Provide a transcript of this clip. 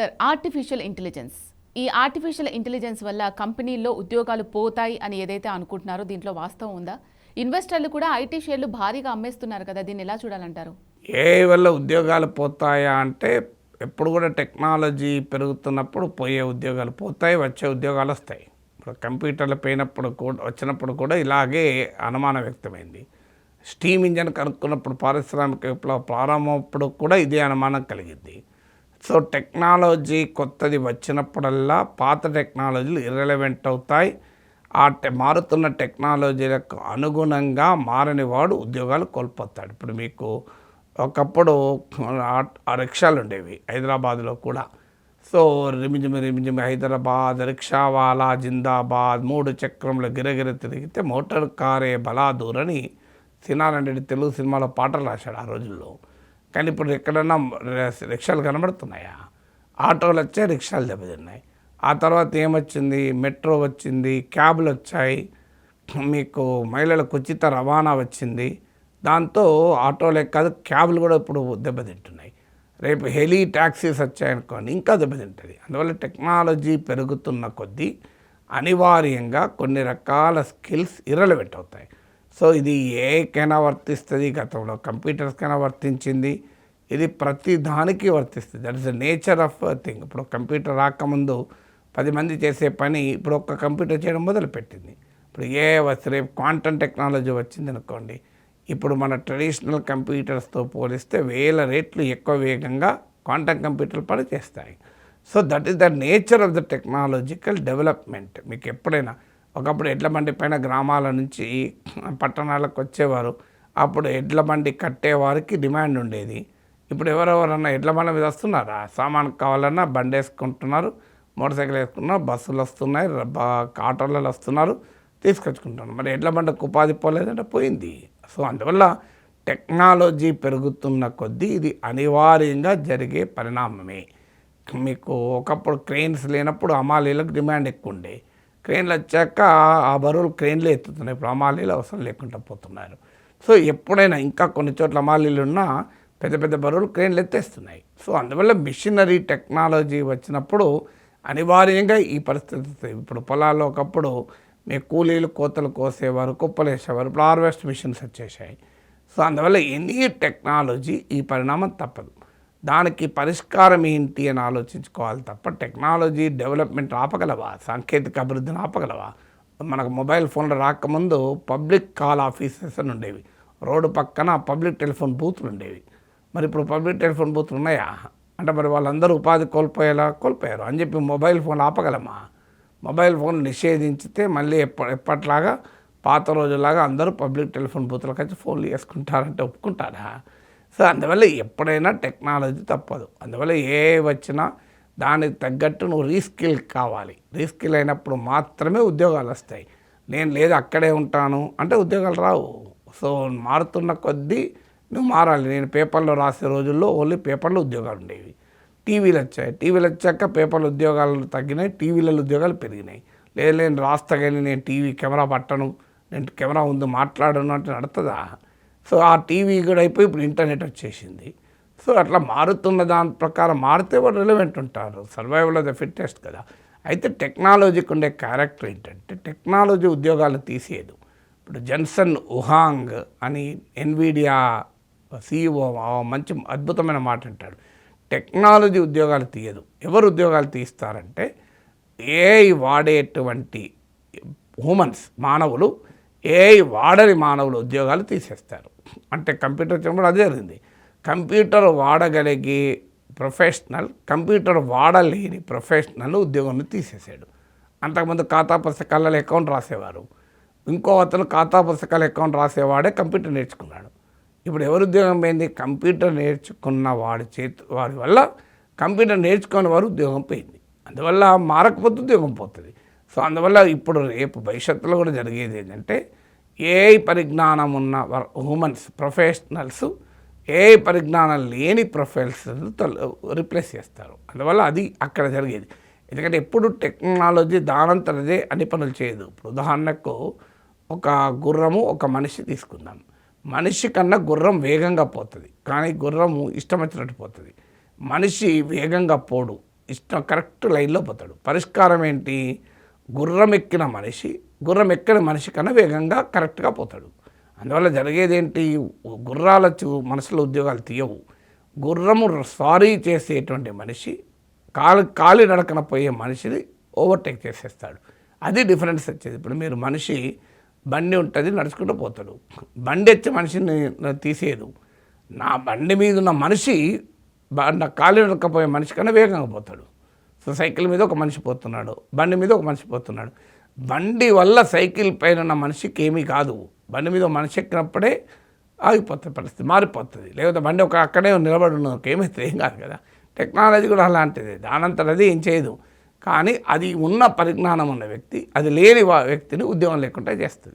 Sir, ఈ artificial intelligence వల్ల కంపెనీల్లో ఉద్యోగాలు పోతాయి అని ఏదైతే అనుకుంటున్నారో దీంట్లో వాస్తవం ఉందా? ఇన్వెస్టర్లు కూడా ఐటీ షేర్లు భారీగా అమ్మేస్తున్నారు కదా, దీన్ని ఎలా చూడాలంటారు? ఏఐ వల్ల ఉద్యోగాలు పోతాయా అంటే ఎప్పుడు కూడా టెక్నాలజీ పెరుగుతున్నప్పుడు పోయే ఉద్యోగాలు పోతాయి, వచ్చే ఉద్యోగాలు వస్తాయి. ఇప్పుడు కంప్యూటర్లు పోయినప్పుడు కూడా వచ్చినప్పుడు కూడా ఇలాగే అనుమానం వ్యక్తమైంది. స్టీమ్ ఇంజన్ కనుక్కున్నప్పుడు పారిశ్రామిక విప్లవం ప్రారంభప్పుడు కూడా ఇదే అనుమానం కలిగింది. సో టెక్నాలజీ కొత్తది వచ్చినప్పుడల్లా పాత టెక్నాలజీలు ఇర్రెలవెంట్ అవుతాయి. మారుతున్న టెక్నాలజీలకు అనుగుణంగా మారని వాడు ఉద్యోగాలు కోల్పోతాడు. ఇప్పుడు మీకు ఒకప్పుడు రిక్షాలు ఉండేవి హైదరాబాద్లో కూడా. సో రిమిజిమి హైదరాబాద్ రిక్షావాలా జిందాబాద్, 3 చక్రంలో గిరగిర తిరిగితే మోటార్ కారే బలాదూర్ అని సినారెడ్డి తెలుగు సినిమాలో పాటలు రాశాడు ఆ రోజుల్లో. కానీ ఇప్పుడు ఎక్కడన్నా రిక్షాలు కనబడుతున్నాయా? ఆటోలు వచ్చాయి, రిక్షాలు దెబ్బతిన్నాయి. ఆ తర్వాత ఏమొచ్చింది? మెట్రో వచ్చింది, క్యాబ్లు వచ్చాయి, మీకు మహిళలకు ఉచిత రవాణా వచ్చింది. దాంతో ఆటోలే కాదు క్యాబ్లు కూడా ఇప్పుడు దెబ్బతింటున్నాయి. రేపు హెలీ ట్యాక్సీస్ వచ్చాయనుకోండి ఇంకా దెబ్బతింటుంది. అందువల్ల టెక్నాలజీ పెరుగుతున్న కొద్దీ అనివార్యంగా కొన్ని రకాల స్కిల్స్ ఇర్రెలవెంట్ అవుతాయి. సో ఇది ఏకైనా వర్తిస్తుంది, గతంలో కంప్యూటర్స్కైనా వర్తించింది, ఇది ప్రతి దానికి వర్తిస్తుంది. That is the nature of thing. ఇప్పుడు కంప్యూటర్ రాకముందు 10 మంది చేసే పని ఇప్పుడు ఒక్క కంప్యూటర్ చేయడం మొదలుపెట్టింది. ఇప్పుడు రేపు క్వాంటమ్ టెక్నాలజీ వచ్చింది అనుకోండి, ఇప్పుడు మన ట్రెడిషనల్ కంప్యూటర్స్తో పోలిస్తే 1000 రెట్లు ఎక్కువ వేగంగా క్వాంటమ్ కంప్యూటర్లు పనిచేస్తాయి. So that is the nature of the technological development. మీకు ఎప్పుడైనా ఒకప్పుడు ఎడ్ల బండి పైన గ్రామాల నుంచి పట్టణాలకు వచ్చేవారు, అప్పుడు ఎడ్ల బండి కట్టేవారికి డిమాండ్ ఉండేది. ఇప్పుడు ఎవరెవరన్నా ఎడ్ల బండి మీద వస్తున్నారా? సామాన్ కావాలన్నా బండి వేసుకుంటున్నారు, మోటార్ సైకిల్ వేసుకున్నారు, బస్సులు వస్తున్నాయి, ఆటోలలో వస్తున్నారు, తీసుకొచ్చుకుంటున్నారు. మరి ఎడ్ల బండికి ఉపాధి పోలేదంటే పోయింది. సో అందువల్ల టెక్నాలజీ పెరుగుతున్న కొద్దీ ఇది అనివార్యంగా జరిగే పరిణామమే. మీకు ఒకప్పుడు క్రెయిన్స్ లేనప్పుడు అమాలీలకు డిమాండ్ ఎక్కువ ఉండే, క్రెయిన్లు వచ్చాక ఆ బరువులు క్రెయిన్లే ఎత్తుతున్నాయి. ఇప్పుడు అమాలీలు అవసరం లేకుండా పోతున్నారు. సో ఎప్పుడైనా ఇంకా కొన్ని చోట్ల అమాలీలు ఉన్నా పెద్ద పెద్ద బరువులు క్రెయిన్లు ఎత్తేస్తున్నాయి. సో అందువల్ల మిషనరీ టెక్నాలజీ వచ్చినప్పుడు అనివార్యంగా ఈ పరిస్థితి. ఇప్పుడు పొలాల్లో ఒకప్పుడు మీ కూలీలు కోతలు కోసేవారు, కుప్పలేసేవారు, ఇప్పుడు హార్వెస్ట్ మిషన్స్ వచ్చేసాయి. సో అందువల్ల ఎనీ టెక్నాలజీ ఈ పరిణామం తప్పదు. దానికి పరిష్కారం ఏంటి అని ఆలోచించుకోవాలి తప్ప టెక్నాలజీ డెవలప్మెంట్ ఆపగలవా? సాంకేతిక అభివృద్ధిని ఆపగలవా? మనకు మొబైల్ ఫోన్లు రాకముందు పబ్లిక్ కాల్ ఆఫీసెస్ అని ఉండేవి, రోడ్డు పక్కన పబ్లిక్ టెలిఫోన్ బూత్లు ఉండేవి. మరి ఇప్పుడు పబ్లిక్ టెలిఫోన్ బూత్లు ఉన్నాయా? అంటే మరి వాళ్ళందరూ ఉపాధి కోల్పోయారు అని చెప్పి మొబైల్ ఫోన్ ఆపగలమా? మొబైల్ ఫోన్ నిషేధించితే మళ్ళీ ఎప్పట్లాగా పాత రోజులాగా అందరూ పబ్లిక్ టెలిఫోన్ బూత్లకు వచ్చి ఫోన్లు చేసుకుంటారంటే ఒప్పుకుంటారా? సో అందువల్ల ఎప్పుడైనా టెక్నాలజీ తప్పదు. అందువల్ల ఏ వచ్చినా దానికి తగ్గట్టు నువ్వు రీస్కిల్ కావాలి. రీస్కిల్ అయినప్పుడు మాత్రమే ఉద్యోగాలు వస్తాయి. నేను లేదు అక్కడే ఉంటాను అంటే ఉద్యోగాలు రావు. సో మారుతున్న కొద్దీ నువ్వు మారాలి. నేను పేపర్లో రాసే రోజుల్లో ఓన్లీ పేపర్లో ఉద్యోగాలు ఉండేవి, టీవీలు వచ్చాయి, టీవీలు వచ్చాక పేపర్లు ఉద్యోగాలు తగ్గినాయి, టీవీలలో ఉద్యోగాలు పెరిగినాయి. లేదు నేను రాస్తా కానీ నేను టీవీ కెమెరా పట్టను, నేను కెమెరా ముందు మాట్లాడను అంటే నడుతుందా? సో ఆ టీవీ కూడా అయిపోయి ఇప్పుడు ఇంటర్నెట్ వచ్చేసింది. సో అట్లా మారుతున్న దాని ప్రకారం మారితే వాళ్ళు రిలవెంట్ ఉంటారు. సర్వైవల్ ఆఫ్ ద ఫిట్టెస్ట్ కదా. అయితే టెక్నాలజీకి ఉండే క్యారెక్టర్ ఏంటంటే టెక్నాలజీ ఉద్యోగాలు తీసేయదు. ఇప్పుడు జెన్సన్ హువాంగ్ అని ఎన్విడియా CEO మంచి అద్భుతమైన మాట అంటాడు, టెక్నాలజీ ఉద్యోగాలు తీయదు. ఎవరు ఉద్యోగాలు తీస్తారంటే ఏఐ వాడేటువంటి మానవులు, ఏఐ వాడని మానవులు ఉద్యోగాలు తీసేస్తారు. అంటే కంప్యూటర్ వచ్చినప్పుడు అదే జరిగింది. కంప్యూటర్ వాడగలిగే ప్రొఫెషనల్, కంప్యూటర్ వాడలేని ప్రొఫెషనల్ ఉద్యోగాన్ని తీసేసాడు. అంతకుముందు ఖాతా పుస్తకాలలో అకౌంట్ రాసేవారు, ఇంకో అతను ఖాతా పుస్తకాల అకౌంట్ రాసేవాడే కంప్యూటర్ నేర్చుకున్నాడు. ఇప్పుడు ఎవరు ఉద్యోగం పోయింది? కంప్యూటర్ నేర్చుకున్న వాడి వల్ల కంప్యూటర్ నేర్చుకునే వారు ఉద్యోగం పోయింది. అందువల్ల మారకపోతే ఉద్యోగం పోతుంది. సో అందువల్ల ఇప్పుడు రేపు భవిష్యత్తులో కూడా జరిగేది ఏంటంటే ఏఐ పరిజ్ఞానం ఉన్న ప్రొఫెషనల్స్ ఏఐ పరిజ్ఞానం లేని ప్రొఫైల్స్ రిప్లేస్ చేస్తారు. అందువల్ల అది అక్కడ జరిగేది. ఎందుకంటే ఎప్పుడు టెక్నాలజీ దానంతరదే అన్ని పనులు చేయదు. ఇప్పుడు ఉదాహరణకు ఒక గుర్రము, ఒక మనిషి తీసుకుందాం. మనిషి కన్నా గుర్రం వేగంగా పోతుంది, కానీ గుర్రము ఇష్టం వచ్చినట్టు పోతుంది. మనిషి వేగంగా పోడు, ఇష్టం కరెక్ట్ లైన్లో పోతాడు. పరిష్కారం ఏంటి? గుర్రం ఎక్కిన మనిషి కన్నా వేగంగా కరెక్ట్గా పోతాడు. అందువల్ల జరిగేది ఏంటి? గుర్రాల మనసులో ఉద్యోగాలు తీయవు. గుర్రము సారీ చేసేటువంటి మనిషి కాలి నడకన పోయే మనిషిని ఓవర్టేక్ చేసేస్తాడు. అది డిఫరెన్స్ వచ్చేది. ఇప్పుడు మీరు మనిషి బండి ఉంటుంది, నడుచుకుంటూ పోతాడు. బండి వచ్చే మనిషిని తీసేయదు. నా బండి మీద ఉన్న మనిషి నా కాలి నడకపోయే మనిషి కన్నా వేగంగా పోతాడు. సో సైకిల్ మీద ఒక మనిషి పోతున్నాడు, బండి మీద ఒక మనిషి పోతున్నాడు. బండి వల్ల సైకిల్ పైన ఉన్న మనిషికి ఏమీ కాదు. బండి మీద మనిషి ఎక్కినప్పుడే ఆగిపోతుంది, పరిస్థితి మారిపోతుంది. లేకపోతే బండి అక్కడే నిలబడి ఉన్నది ఏమైతే ఏం కాదు కదా. టెక్నాలజీ కూడా అలాంటిది, దానంతటది ఏం చేయదు. కానీ అది ఉన్న పరిజ్ఞానం ఉన్న వ్యక్తి అది లేని వ్యక్తిని ఉద్యోగం లేకుండా చేస్తుంది.